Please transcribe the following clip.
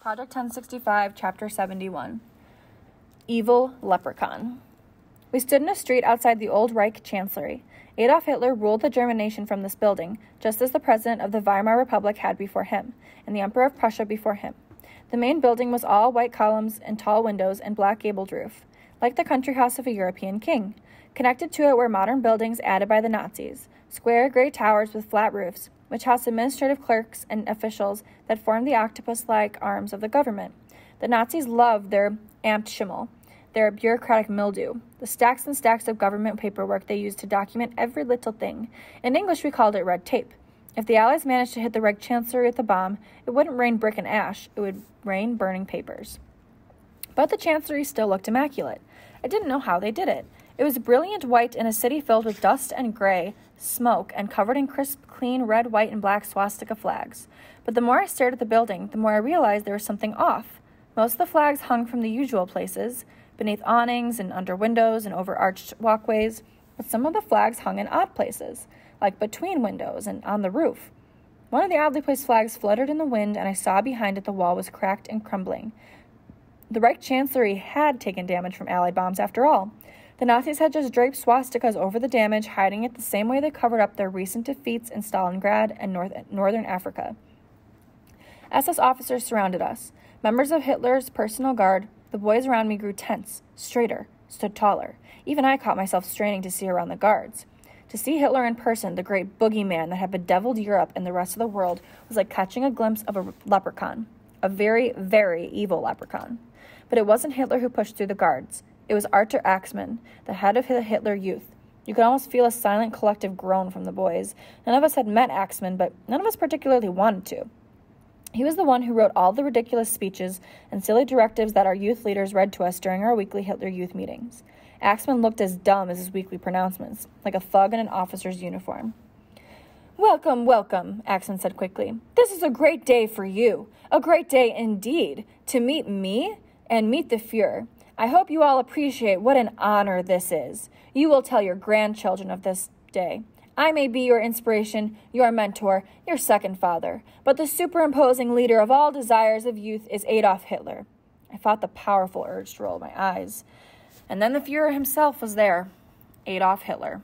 Project 1065, Chapter 71. Evil Leprechaun. We stood in a street outside the old Reich Chancellery. Adolf Hitler ruled the German nation from this building, just as the president of the Weimar Republic had before him, and the Emperor of Prussia before him. The main building was all white columns and tall windows and black gabled roof, like the country house of a European king. Connected to it were modern buildings added by the Nazis, square gray towers with flat roofs, which housed administrative clerks and officials that formed the octopus-like arms of the government. The Nazis loved their Amtsschimmel, their bureaucratic mildew, the stacks and stacks of government paperwork they used to document every little thing. In English, we called it red tape. If the Allies managed to hit the Reich Chancellery with a bomb, it wouldn't rain brick and ash, it would rain burning papers. But the Chancellery still looked immaculate. I didn't know how they did it. It was brilliant white in a city filled with dust and gray, smoke, and covered in crisp, clean red, white, and black swastika flags. But the more I stared at the building, the more I realized there was something off. Most of the flags hung from the usual places, beneath awnings and under windows and over arched walkways, but some of the flags hung in odd places, like between windows and on the roof. One of the oddly placed flags fluttered in the wind, and I saw behind it the wall was cracked and crumbling. The Reich Chancellery had taken damage from Allied bombs after all. The Nazis had just draped swastikas over the damage, hiding it the same way they covered up their recent defeats in Stalingrad and northern Africa. SS officers surrounded us. Members of Hitler's personal guard. The boys around me grew tense, straighter, stood taller. Even I caught myself straining to see around the guards. To see Hitler in person, the great boogeyman that had bedeviled Europe and the rest of the world, was like catching a glimpse of a leprechaun. A very, very evil leprechaun. But it wasn't Hitler who pushed through the guards. It was Arthur Axmann, the head of the Hitler Youth. You could almost feel a silent collective groan from the boys. None of us had met Axmann, but none of us particularly wanted to. He was the one who wrote all the ridiculous speeches and silly directives that our youth leaders read to us during our weekly Hitler Youth meetings. Axmann looked as dumb as his weekly pronouncements, like a thug in an officer's uniform. "Welcome, welcome," Axmann said quickly. "This is a great day for you. A great day indeed. To meet me and meet the Fuhrer. I hope you all appreciate what an honor this is. You will tell your grandchildren of this day. I may be your inspiration, your mentor, your second father, but the superimposing leader of all desires of youth is Adolf Hitler." I fought the powerful urge to roll my eyes. And then the Fuhrer himself was there, Adolf Hitler.